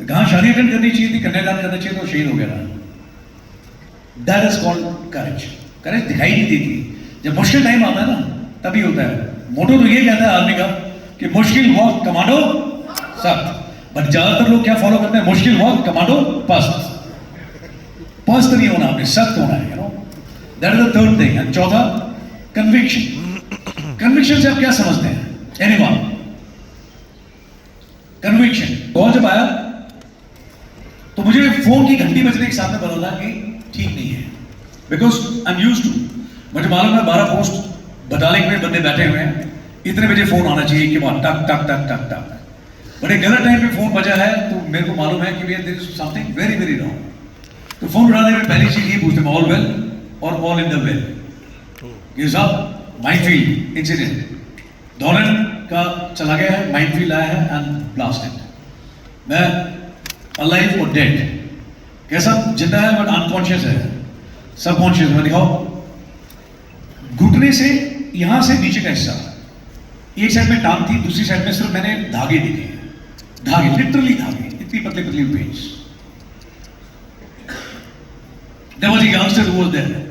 कहाँ शादी अटेंड करनी चाहिए थी, कन्यादान करना चाहिए, तो शहीद हो गया था। दैट इज कॉल्ड करेज। करेज दिखाई नहीं देती, जब मुश्किल टाइम आता है ना तभी होता है। मोटो तो ये कहता है आदमी का कि मुश्किल वक्त कमांडो सख्त, बट ज्यादातर लोग क्या फॉलो करते हैं, मुश्किल वक्त कमांडो पस्त। पस्त नहीं होना, आपने सख्त होना है, you know, that is the third thing. And चौथा, कन्विक्शन। कन्विक्शन से आप क्या समझते हैं? एनीवन? कन्विक्शन कॉल जब आया तो मुझे फोन की घंटी बजने के साथ में पता था कि ठीक नहीं है, because I am used to. मुझे मालूम है 12 पोस्ट बटालियन में बंदे बैठे हुए हैं, इतने बजे फोन आना चाहिए कि वहां टक टक टक टक टक, बट एक गलत टाइम पे फोन बजा है तो मेरे को मालूम है कि भैया there is something very very wrong. तो फोन उठाने में पहली चीज ये पूछते हैं, ऑल वेल और ऑल इन द वेल। ये साहब माइनफील्ड इंसिडेंट डॉलन का चला गया है, माइनफील्ड आया है एंड ब्लास्टेड। मैं अलाइव और डेड, कैसा जिंदा है बट अनकॉन्शियस है, सबकॉन्शियस में। दिखाओ, घुटने से यहां से नीचे का हिस्सा, एक साइड में टांग थी, दूसरी साइड में सिर्फ मैंने धागे दिखे, धागे, लिटरली धागे, इतनी पतली पतली page. There was a youngster who was there.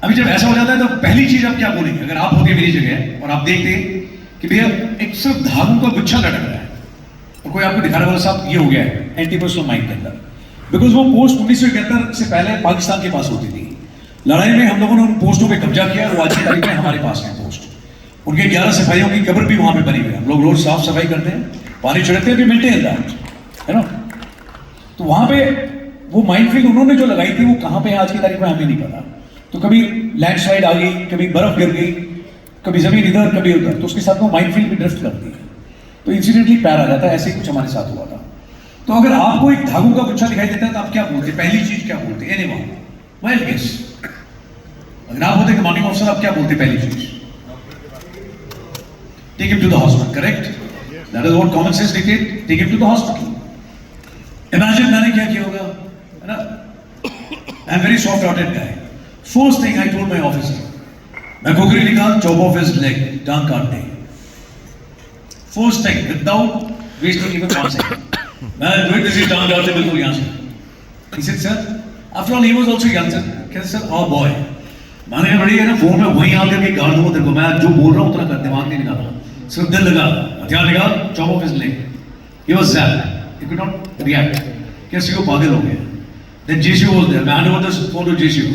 अभी जब ऐसा हो जाता है तो पहली चीज आप क्या बोलेंगे? अगर आप होते मेरी जगह और आप देखते कि भैया एक सिर्फ धागों का गुच्छा लटक रहा है और कोई आपको दिखा रहा है, साहब ये हो गया है एंटी-पर्सनल माइंड के अंदर, बिकॉज वो पोस्ट 1971 से पहले पाकिस्तान के पास होती थी। लड़ाई में हम लोगों ने उन पोस्टों पे कब्जा किया और आज की तारीख में हमारे पास है पोस्ट। उनके 11 सिपाहियों की कब्र भी वहां पे बनी हुई है। हम लोग रोज साफ सफाई करते हैं, पानी छिड़कते हैं, भी मिलते हैं, है ना। तो वहां पे वो माइनफील्ड उन्होंने जो लगाई थी वो कहां पे है आज की तारीख में हमें नहीं पता। तो कभी लैंडस्लाइड आ गई, कभी बर्फ गिर गई, कभी जमीन इधर कभी उधर, तो उसके साथ वो माइनफील्ड भी ड्रिफ्ट करती है, तो इंसिडेंटली पैर आ जाता है। ऐसे ही कुछ हमारे साथ हुआ था। तो अगर आपको एक धागों का गुच्छा दिखाई देता है तो आप क्या बोलते? पहली चीज क्या बोलते? एनीवन? Well guess. अगर आप होते कमांडिंग ऑफिसर, आप क्या बोलते पहली चीज? Take him to the hospital, correct? That is what common sense dictate, take him to the hospital. Imagine मैंने क्या किया होगा, है ना। I am very soft hearted guy. First thing I told my officer, मैं कुकरी निकाल, चॉप ऑफ हिज लेग, टांग काट दे। First thing, without wasting even 1 second, मैं डूइंग दिस, टांग काटते बिल्कुल यहां से। He said, sir, after all he was also young, sir. कहते सर, oh boy, मैंने बड़ी है ना फोन में वहीं आकर के गाड़ दूंगा तेरे को, मैं जो बोल रहा हूँ उतना कर, दिमाग नहीं निकाला, सिर्फ दिल लगा, हथियार निकाल, chop off his leg. He was zapped, he could not react। कैसे वो पागल हो गया। Then JCO was there, मैं hand over the phone to JCO,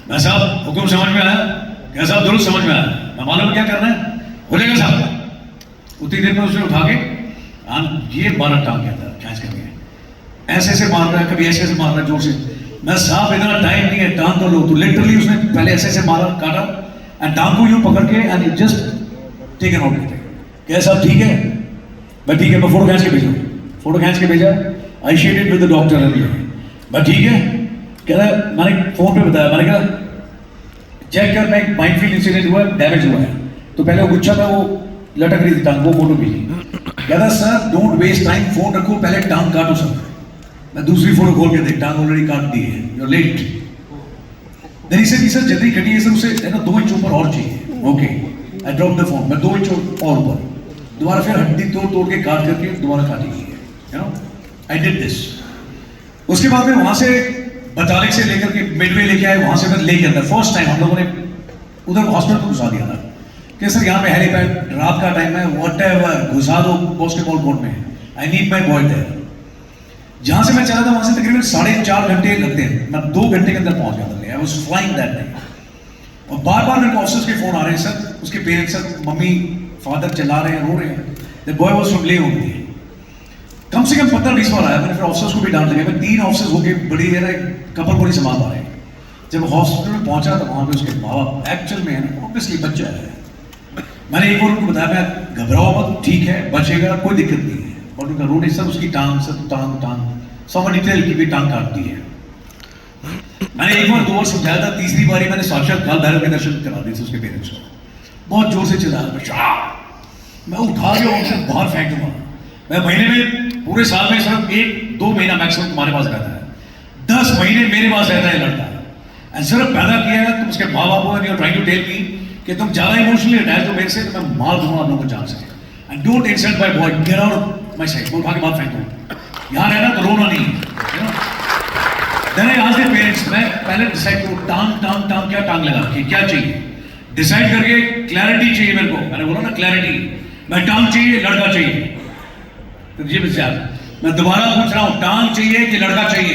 मैं साहब हुक्म समझ में आया? क्या साहब दुरुस्त समझ में आया? मैं मालूम क्या करना है, हो जाएगा साहब। उतनी देर में उसने उठा के ये 12 टांग के अंदर खींच करके ऐसे ऐसे मार रहा है, कभी ऐसे ऐसे मार रहा है जोर से। मैं साहब इतना टाइम नहीं है, टांग को लो। तो लिटरली उसने पहले ऐसे ऐसे मारा, काटा, एंड टांग को यूं पकड़ के एंड जस्ट टेकन आउट करते। क्या साहब ठीक है? मैं ठीक है, मैं फोटो खींच के भेजा, फोटो खींच के भेजा, I shared it with the doctor. मैं ठीक है, कह रहा मैंने फोन पे बताया, मैंने कहा चेक कर, मैं माइनफील्ड इंसिडेंट हुआ है, डैमेज हुआ है। तो पहले वो गुच्छा था, वो लटक रही थी टांग, वो फोटो भेजी। कहता sir don't waste time, phone रखो, पहले टांग काटो सर। मैं दूसरी फोटो खोल के देख, टांग ऑलरेडी काट दी है, you are late. Then he said sir जल्दी कटिए सर, उसे है ना 2 इंच ऊपर और चाहिए। Okay, I drop the phone, मैं 2 इंच और ऊपर, दोबारा फिर हड्डी तोड़ तोड़ के काट करके दोबारा काटी गई है, you know, I did this. उसके बाद में वहां से बटालिक से लेकर के मिडवे लेके आए, वहां से फिर लेके अंदर फर्स्ट टाइम हम लोगों ने उधर हॉस्पिटल को घुसा दिया था कि सर यहाँ पे हेलीपैड, रात का टाइम है, व्हाटएवर, घुसा दो बास्केटबॉल कोर्ट में, I need my boy there. जहां से मैं चला था वहां से तकरीबन 4.5 घंटे लगते हैं, मैं 2 घंटे के अंदर पहुंच गया था। I was flying that day. और बार बार मेरे को ऑफिसर्स के फोन आ रहे हैं, सर उसके पेरेंट्स, सर मम्मी फादर चिल्ला रहे हैं, रो रहे हैं, द बॉय वाज फ्रॉम ले होती है। कम से कम 15-20 बार आया, मैंने फिर ऑफिसर्स को भी डांट लगा। मैं 3 ऑफिसर्स होके बड़ी देर कपल को नहीं संभाल पा रहे। जब हॉस्पिटल में पहुंचा तो वहां पे उसके माँ बाप एक्चुअल में है ना, ऑब्वियसली बच्चा है। मैंने एक बार उनको बताया, मैं घबराओ मत, ठीक है बचेगा, कोई दिक्कत नहीं है। और उनका रोने सर उसकी टांग, सर टांग टांग समझ टेल की भी टांग काट दी है। मैंने एक बार 2 बार समझाया था, तीसरी बारी मैंने साक्षात काल भैरव के दर्शन करा दिए थे उसके पेरेंट्स को। बहुत जोर से चिल्लाया, मैं उठा के उसे बाहर फेंक दूंगा। मैं महीने में, पूरे साल में सिर्फ 1-2 महीना मैक्सिमम तुम्हारे पास रहता है, 10 महीने मेरे पास रहता है लड़का। एंड सिर्फ पैदा किया है तुम उसके माँ बाप को, and you are trying to tell me कि तुम ज्यादा इमोशनली अटैच हो मेरे से, तो मैं मार दूंगा आप लोगों को जान से। And don't insult my boy, get out my side, उठा के बाहर फेंक दूंगा। यहाँ रहना तो रोना नहीं है। Then I asked the parents, मैं पहले डिसाइड करूँ टांग क्या टांग लगा के क्या चाहिए, डिसाइड करके क्लैरिटी चाहिए मेरे को। मैंने बोला ना क्लैरिटी, मैं टांग चाहिए लड़का चाहिए। तो जी मैं दोबारा पूछ रहा हूँ टांग चाहिए कि लड़का चाहिए?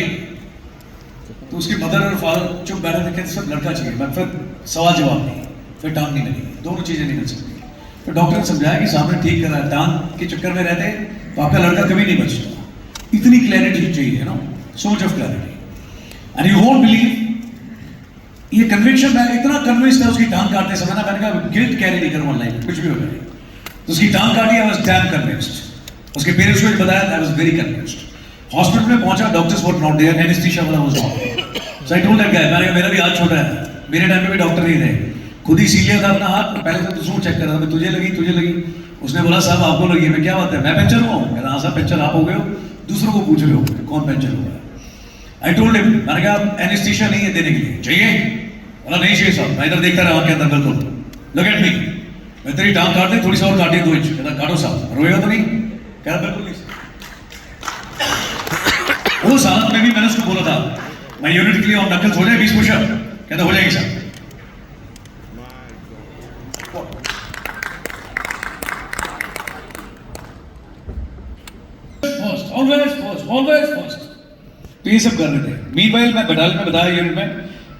तो उसकी मदर और फादर चुप बैठे थे, कहते सब लड़का चाहिए। मैं फिर सवाल जवाब नहीं, फिर टांग नहीं लगी, दोनों चीजें नहीं कर सकती। तो डॉक्टर ने समझाया कि सामने ठीक करा, टांग के चक्कर में रहते तो आपका लड़का कभी नहीं बचता। इतनी क्लैरिटी चाहिए ना, so much of clarity. And you won't believe, ये कन्विक्शन, मैं इतना कन्विंस था उसकी टांग काटने समय ना, मैंने कहा गिल्ट कैरी नहीं करूँ ऑनलाइन, कुछ भी हो जाए। तो उसकी टांग काटी, आई वाज डैम कन्विंस्ड। उसके पेरेंट्स को बताया, I was very convinced. Hospital में पहुंचा, doctors were not there, anaesthesia वाला was not. So I told that guy, मैंने कहा मेरा भी हाथ छोटा है, मेरे टाइम में भी डॉक्टर नहीं थे, खुद ही सी लिया था अपना हाथ। पहले तो जूं चेक कर रहा था, तुझे लगी। उसने बोला साहब आपको लगी है। मैं क्या बात है, मैं पंचर हुआ हूँ? हाँ साहब पंचर आप हो गए हो, दूसरों को पूछ रहे हो कौन पंचर हुआ है। आई टोल्ड हिम, मैंने कहा एनेस्थीसिया नहीं है देने के लिए, चाहिए? बोला नहीं चाहिए साहब, मैं इधर देखता रहा आपके अंदर, बिल्कुल लुक एट मी, मैं तेरी टांग काट दे, थोड़ी सी और काट दी 2 इंच। कहता काटो साहब, रोएगा तो नहीं? कह रहा बिल्कुल नहीं। उस हालत में भी मैंने उसको बोला था मैं यूनिट के लिए और नकल हो जाए 20 पुशअप, कहता हो जाएगी साहब। Always first. तो ये सब कर रहे थे। मीनवाइल मैं बटालियन में बताया यूनिट में,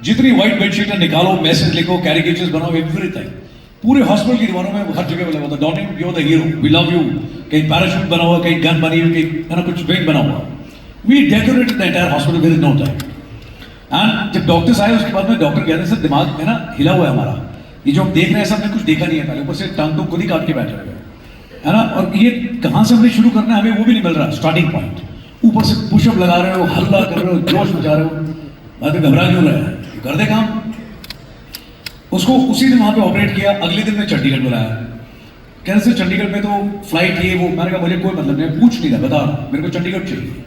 जितनी व्हाइट बेडशीट निकालो, मैसेज लिखो, कैरिकेचर्स बनाओ, एवरीथिंग। पूरे हॉस्पिटल की दीवारों में हर जगह लगा था, donning you are the hero, we love you. कहीं पैराशूट बना हुआ, कहीं गन बनी हुई, कहीं कुछ विंग बना हुआ। We decorated the entire hospital with no time. And जब डॉक्टर्स आए उसके बाद में डॉक्टर कहते हैं सर दिमाग है ना हिला हुआ है हमारा, ये जो हम देख रहे हैं सब हमने कुछ देखा नहीं है पहले, ऊपर से टांग तो खुद ही काट के बैठे हुए है ना, और ये कहाँ से हमें शुरू करना है हमें वो भी नहीं मिल रहा स्टार्टिंग पॉइंट। ऊपर से पुशअप लगा रहे हो, हल्ला कर रहे हो, जोश मचा रहे हो, बाद में घबरा क्यों रहे हैं, कर दे काम। उसको उसी दिन वहाँ पे ऑपरेट किया। अगले दिन मैं चंडीगढ़ बुलाया, कह रहे सर चंडीगढ़ में तो फ्लाइट ये वो। मैंने कहा मुझे कोई मतलब नहीं, पूछ नहीं रहा, बता मेरे को चंडीगढ़ चाहिए।